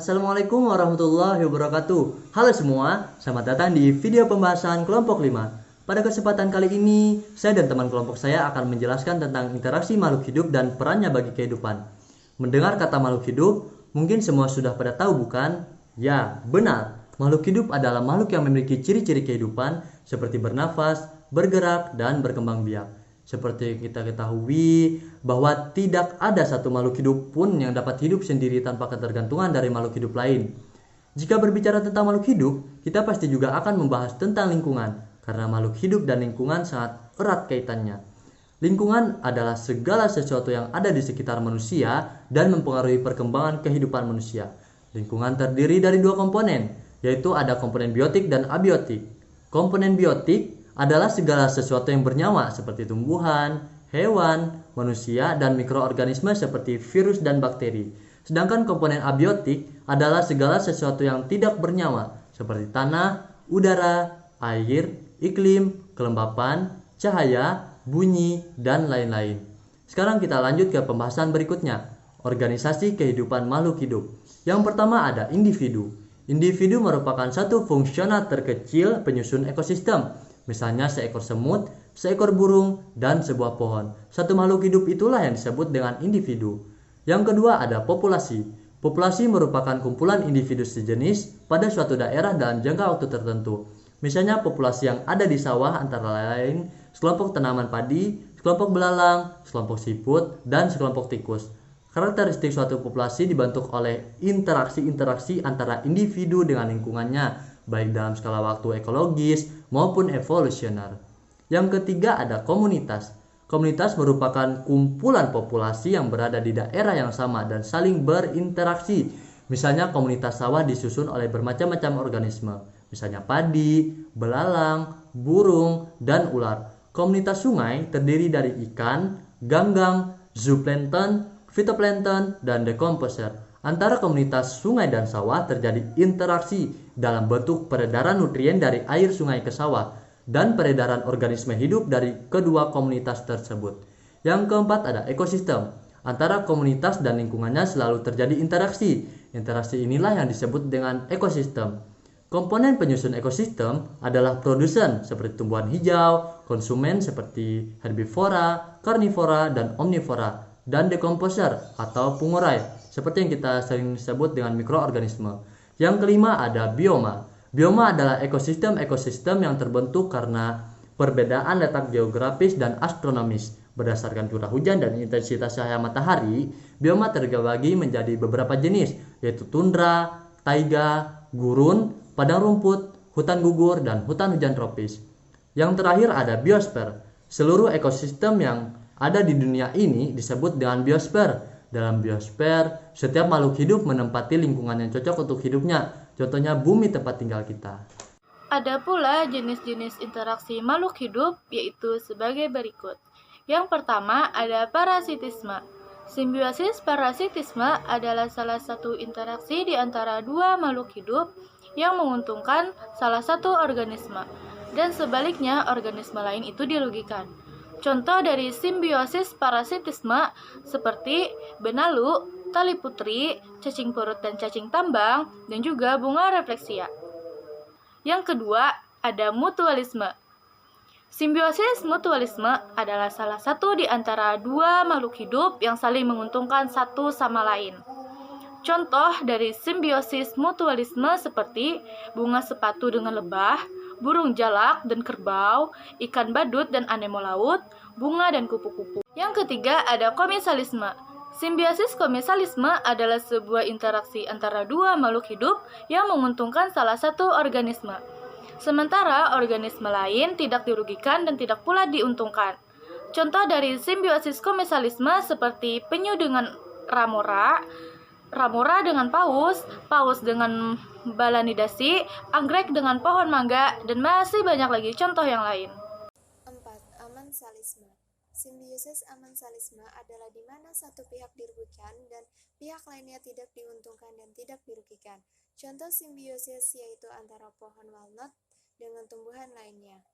Assalamualaikum warahmatullahi wabarakatuh. Halo semua, selamat datang di video pembahasan kelompok 5. Pada kesempatan kali ini, saya dan teman kelompok saya akan menjelaskan tentang interaksi makhluk hidup dan perannya bagi kehidupan. Mendengar kata makhluk hidup, mungkin semua sudah pada tahu bukan? Ya, benar. Makhluk hidup adalah makhluk yang memiliki ciri-ciri kehidupan seperti bernafas, bergerak, dan berkembang biak. Seperti kita ketahui bahwa tidak ada satu makhluk hidup pun yang dapat hidup sendiri tanpa ketergantungan dari makhluk hidup lain. Jika berbicara tentang makhluk hidup, kita pasti juga akan membahas tentang lingkungan, karena makhluk hidup dan lingkungan sangat erat kaitannya. Lingkungan adalah segala sesuatu yang ada di sekitar manusia dan mempengaruhi perkembangan kehidupan manusia. Lingkungan terdiri dari dua komponen, yaitu ada komponen biotik dan abiotik. Komponen biotik adalah segala sesuatu yang bernyawa seperti tumbuhan, hewan, manusia, dan mikroorganisme seperti virus dan bakteri. Sedangkan komponen abiotik adalah segala sesuatu yang tidak bernyawa seperti tanah, udara, air, iklim, kelembapan, cahaya, bunyi, dan lain-lain. Sekarang kita lanjut ke pembahasan berikutnya, organisasi kehidupan makhluk hidup. Yang pertama ada individu. Individu merupakan satu fungsional terkecil penyusun ekosistem. Misalnya seekor semut, seekor burung, dan sebuah pohon. Satu makhluk hidup itulah yang disebut dengan individu. Yang kedua ada populasi. Populasi merupakan kumpulan individu sejenis pada suatu daerah dalam jangka waktu tertentu. Misalnya populasi yang ada di sawah antara lain sekelompok tanaman padi, sekelompok belalang, sekelompok siput, dan sekelompok tikus. Karakteristik suatu populasi dibentuk oleh interaksi-interaksi antara individu dengan lingkungannya, baik dalam skala waktu ekologis maupun evolusioner. Yang ketiga ada komunitas. Komunitas merupakan kumpulan populasi yang berada di daerah yang sama dan saling berinteraksi. Misalnya komunitas sawah disusun oleh bermacam-macam organisme, misalnya padi, belalang, burung, dan ular. Komunitas sungai terdiri dari ikan, ganggang, zooplankton, fitoplankton, dan decomposer. Antara komunitas sungai dan sawah terjadi interaksi dalam bentuk peredaran nutrien dari air sungai ke sawah dan peredaran organisme hidup dari kedua komunitas tersebut. Yang keempat ada ekosistem. Antara komunitas dan lingkungannya selalu terjadi interaksi. Interaksi inilah yang disebut dengan ekosistem. Komponen penyusun ekosistem adalah produsen seperti tumbuhan hijau, konsumen seperti herbivora, karnivora, dan omnivora, dan decomposer atau pengurai seperti yang kita sering sebut dengan mikroorganisme. Yang kelima ada bioma. Bioma adalah ekosistem-ekosistem yang terbentuk karena perbedaan letak geografis dan astronomis. Berdasarkan curah hujan dan intensitas cahaya matahari, bioma terbagi menjadi beberapa jenis, yaitu tundra, taiga, gurun, padang rumput, hutan gugur, dan hutan hujan tropis. Yang terakhir ada biosfer. Seluruh ekosistem yang ada di dunia ini disebut dengan biosfer. Dalam biosfer, setiap makhluk hidup menempati lingkungan yang cocok untuk hidupnya. Contohnya bumi tempat tinggal kita. Ada pula jenis-jenis interaksi makhluk hidup, yaitu sebagai berikut. Yang pertama ada parasitisme. Simbiosis parasitisme adalah salah satu interaksi di antara dua makhluk hidup yang menguntungkan salah satu organisme, dan sebaliknya organisme lain itu dirugikan. Contoh dari simbiosis parasitisme seperti benalu, tali putri, cacing perut dan cacing tambang, dan juga bunga refleksia. Yang kedua, ada mutualisme. Simbiosis mutualisme adalah salah satu di antara dua makhluk hidup yang saling menguntungkan satu sama lain. Contoh dari simbiosis mutualisme seperti bunga sepatu dengan lebah, burung jalak dan kerbau, ikan badut dan anemo laut, bunga dan kupu-kupu. Yang ketiga ada komisalisme. Simbiosis komisalisme adalah sebuah interaksi antara dua makhluk hidup yang menguntungkan salah satu organisme. Sementara organisme lain tidak dirugikan dan tidak pula diuntungkan. Contoh dari simbiosis komisalisme seperti penyu dengan ramora, ramora dengan paus, paus dengan balanidasi, anggrek dengan pohon mangga, dan masih banyak lagi contoh yang lain. 4. Amensalisme. Simbiosis amensalisme adalah di mana satu pihak dirugikan dan pihak lainnya tidak diuntungkan dan tidak dirugikan. Contoh simbiosis yaitu antara pohon walnut dengan tumbuhan lainnya.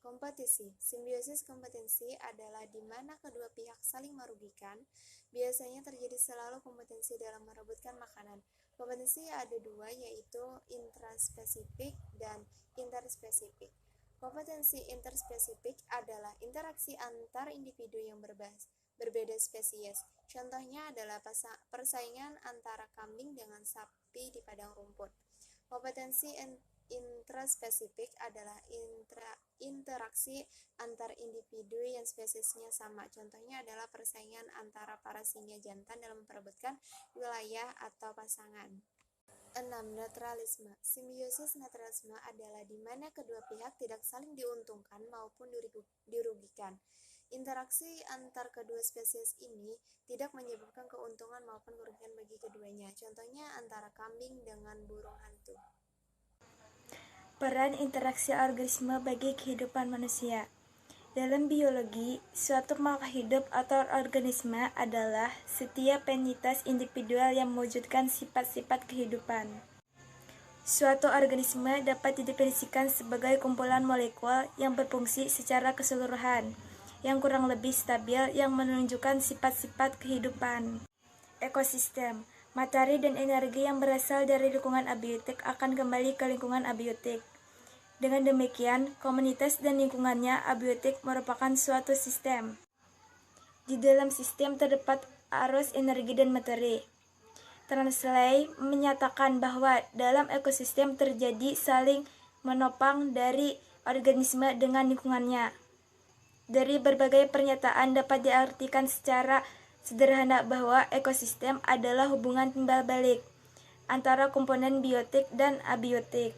Kompetisi. Simbiosis kompetensi adalah di mana kedua pihak saling merugikan. Biasanya terjadi selalu kompetensi dalam merebutkan makanan. Kompetensi ada dua, yaitu intraspesifik dan interspesifik. Kompetensi interspesifik adalah interaksi antar individu yang berbeda spesies. Contohnya adalah persaingan antara kambing dengan sapi di padang rumput. Kompetensi intraspesifik adalah interaksi antar individu yang spesiesnya sama. Contohnya adalah persaingan antara para singa jantan dalam memperebutkan wilayah atau pasangan. 6. Netralisme. Simbiosis netralisme adalah di mana kedua pihak tidak saling diuntungkan maupun dirugikan. Interaksi antar kedua spesies ini tidak menyebabkan keuntungan maupun kerugian bagi keduanya. Contohnya antara kambing dengan burung hantu. Peran interaksi organisme bagi kehidupan manusia. Dalam biologi, suatu makhluk hidup atau organisme adalah setiap entitas individual yang mewujudkan sifat-sifat kehidupan. Suatu organisme dapat didefinisikan sebagai kumpulan molekul yang berfungsi secara keseluruhan, yang kurang lebih stabil yang menunjukkan sifat-sifat kehidupan. Ekosistem. Materi dan energi yang berasal dari lingkungan abiotik akan kembali ke lingkungan abiotik. Dengan demikian, komunitas dan lingkungannya abiotik merupakan suatu sistem. Di dalam sistem terdapat arus energi dan materi. Translate menyatakan bahwa dalam ekosistem terjadi saling menopang dari organisme dengan lingkungannya. Dari berbagai pernyataan dapat diartikan secara sederhana bahwa ekosistem adalah hubungan timbal balik antara komponen biotik dan abiotik.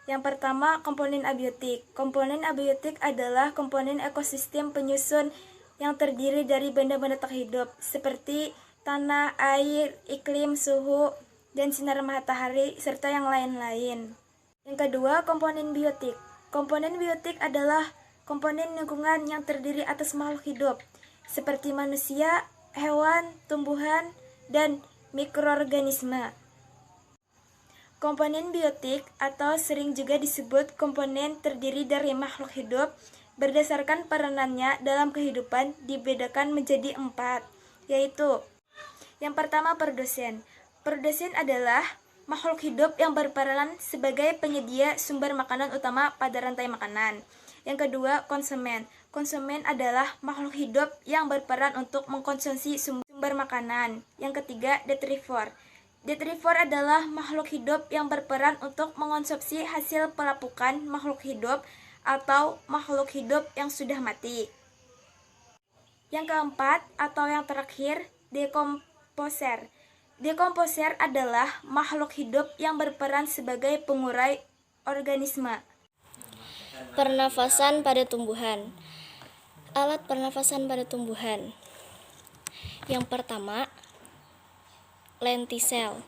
Yang pertama, komponen abiotik. Komponen abiotik adalah komponen ekosistem penyusun yang terdiri dari benda-benda tak hidup seperti tanah, air, iklim, suhu, dan sinar matahari, serta yang lain-lain. Yang kedua, komponen biotik. Komponen biotik adalah komponen lingkungan yang terdiri atas makhluk hidup seperti manusia, hewan, tumbuhan, dan mikroorganisme. Komponen biotik atau sering juga disebut komponen terdiri dari makhluk hidup berdasarkan peranannya dalam kehidupan dibedakan menjadi 4, yaitu yang pertama produsen. Produsen adalah makhluk hidup yang berperan sebagai penyedia sumber makanan utama pada rantai makanan. Yang kedua, konsumen. Konsumen adalah makhluk hidup yang berperan untuk mengkonsumsi sumber makanan. Yang ketiga, detrivor. Detrivor adalah makhluk hidup yang berperan untuk mengonsumsi hasil pelapukan makhluk hidup atau makhluk hidup yang sudah mati. Yang keempat atau yang terakhir, dekomposer. Dekomposer adalah makhluk hidup yang berperan sebagai pengurai organisme. Pernafasan pada tumbuhan. Alat pernafasan pada tumbuhan. Yang pertama, lentisel.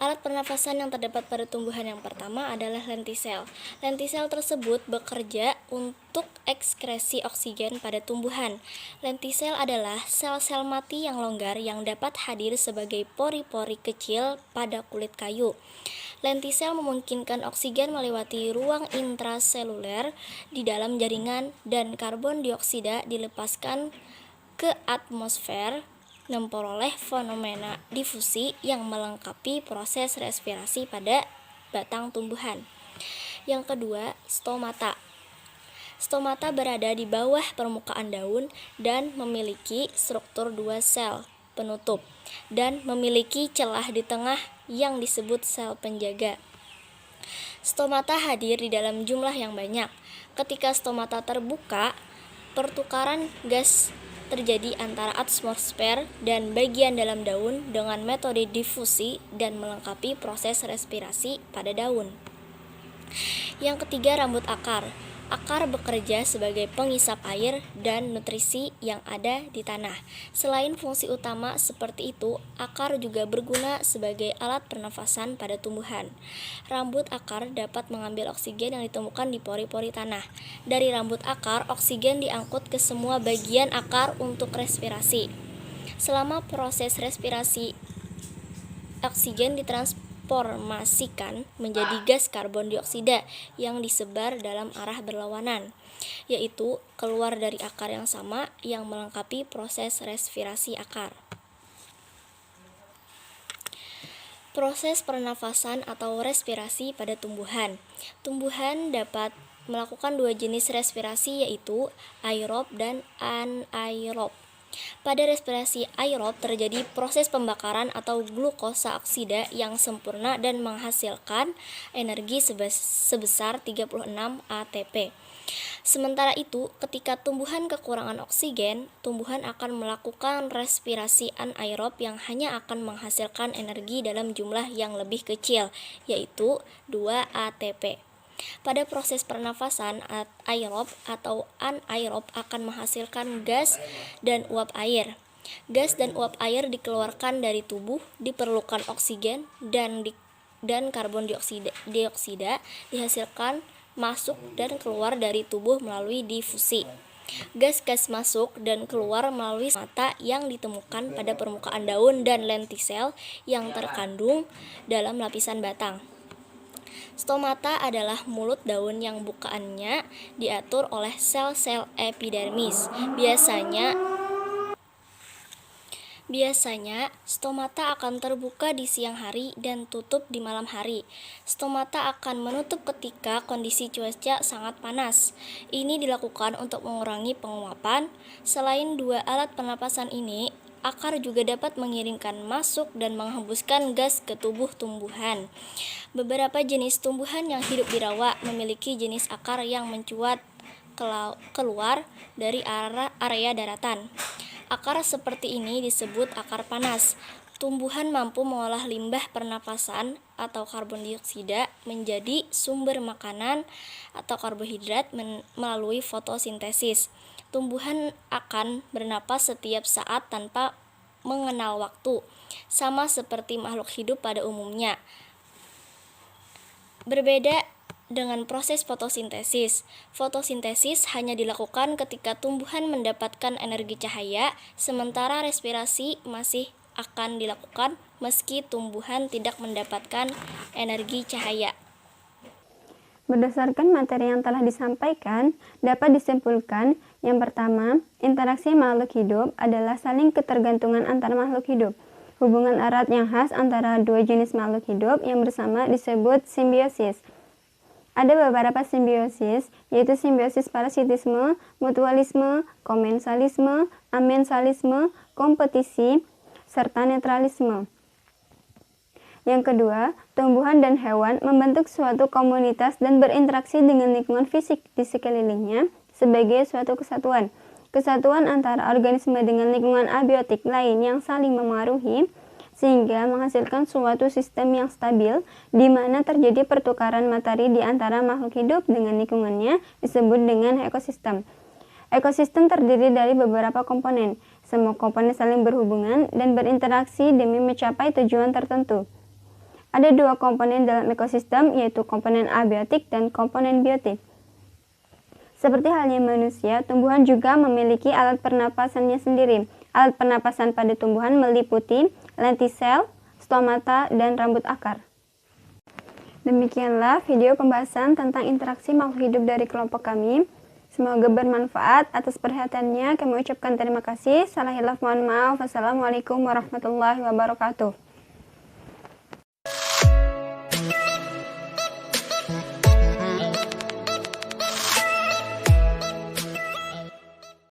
Alat pernafasan yang terdapat pada tumbuhan yang pertama adalah lentisel. Lentisel tersebut bekerja untuk ekskresi oksigen pada tumbuhan. Lentisel adalah sel-sel mati yang longgar yang dapat hadir sebagai pori-pori kecil pada kulit kayu. Lentisel memungkinkan oksigen melewati ruang intraseluler di dalam jaringan dan karbon dioksida dilepaskan ke atmosfer, memperoleh fenomena difusi yang melengkapi proses respirasi pada batang tumbuhan. Yang kedua, stomata. Stomata berada di bawah permukaan daun dan memiliki struktur 2 sel penutup dan memiliki celah di tengah yang disebut sel penjaga. Stomata hadir di dalam jumlah yang banyak. Ketika stomata terbuka, pertukaran gas terjadi antara atmosfer dan bagian dalam daun dengan metode difusi dan melengkapi proses respirasi pada daun. Yang ketiga, rambut akar. Akar bekerja sebagai pengisap air dan nutrisi yang ada di tanah. Selain fungsi utama seperti itu, akar juga berguna sebagai alat pernafasan pada tumbuhan. Rambut akar dapat mengambil oksigen yang ditemukan di pori-pori tanah. Dari rambut akar, oksigen diangkut ke semua bagian akar untuk respirasi. Selama proses respirasi, oksigen ditransformasikan menjadi gas karbon dioksida yang disebar dalam arah berlawanan, yaitu keluar dari akar yang sama yang melengkapi proses respirasi akar. Proses pernafasan atau respirasi pada tumbuhan. Tumbuhan dapat melakukan dua jenis respirasi, yaitu aerob dan anaerob. Pada respirasi aerob terjadi proses pembakaran atau glukosa oksida yang sempurna dan menghasilkan energi sebesar 36 ATP. Sementara itu, ketika tumbuhan kekurangan oksigen, tumbuhan akan melakukan respirasi anaerob yang hanya akan menghasilkan energi dalam jumlah yang lebih kecil, yaitu 2 ATP. Pada proses pernafasan, aerob atau anaerob akan menghasilkan gas dan uap air. Gas dan uap air dikeluarkan dari tubuh, diperlukan oksigen dan karbon dioksida dihasilkan masuk dan keluar dari tubuh melalui difusi. Gas-gas masuk dan keluar melalui mata yang ditemukan pada permukaan daun dan lentisel yang terkandung dalam lapisan batang. Stomata adalah mulut daun yang bukaannya diatur oleh sel-sel epidermis. Biasanya, stomata akan terbuka di siang hari dan tutup di malam hari. Stomata akan menutup ketika kondisi cuaca sangat panas. Ini dilakukan untuk mengurangi penguapan. Selain dua alat pernapasan ini, akar juga dapat mengirimkan masuk dan menghembuskan gas ke tubuh tumbuhan. Beberapa jenis tumbuhan yang hidup di rawa memiliki jenis akar yang mencuat keluar dari area daratan. Akar seperti ini disebut akar panas. Tumbuhan mampu mengolah limbah pernapasan atau karbon dioksida menjadi sumber makanan atau karbohidrat melalui fotosintesis. Tumbuhan akan bernapas setiap saat tanpa mengenal waktu, sama seperti makhluk hidup pada umumnya. Berbeda dengan proses fotosintesis. Fotosintesis hanya dilakukan ketika tumbuhan mendapatkan energi cahaya, sementara respirasi masih akan dilakukan meski tumbuhan tidak mendapatkan energi cahaya. Berdasarkan materi yang telah disampaikan, dapat disimpulkan yang pertama, interaksi makhluk hidup adalah saling ketergantungan antar makhluk hidup. Hubungan erat yang khas antara dua jenis makhluk hidup yang bersama disebut simbiosis. Ada beberapa simbiosis, yaitu simbiosis parasitisme, mutualisme, komensalisme, amensalisme, kompetisi, serta netralisme. Yang kedua, tumbuhan dan hewan membentuk suatu komunitas dan berinteraksi dengan lingkungan fisik di sekelilingnya sebagai suatu kesatuan. Kesatuan antara organisme dengan lingkungan abiotik lain yang saling memengaruhi, sehingga menghasilkan suatu sistem yang stabil di mana terjadi pertukaran materi di antara makhluk hidup dengan lingkungannya disebut dengan ekosistem. Ekosistem terdiri dari beberapa komponen. Semua komponen saling berhubungan dan berinteraksi demi mencapai tujuan tertentu. Ada dua komponen dalam ekosistem, yaitu komponen abiotik dan komponen biotik. Seperti halnya manusia, tumbuhan juga memiliki alat pernapasannya sendiri. Alat pernapasan pada tumbuhan meliputi lentisel, stomata, dan rambut akar. Demikianlah video pembahasan tentang interaksi makhluk hidup dari kelompok kami. Semoga bermanfaat. Atas perhatiannya kami ucapkan terima kasih. Salah hilaf mohon maaf. Wassalamualaikum warahmatullahi wabarakatuh.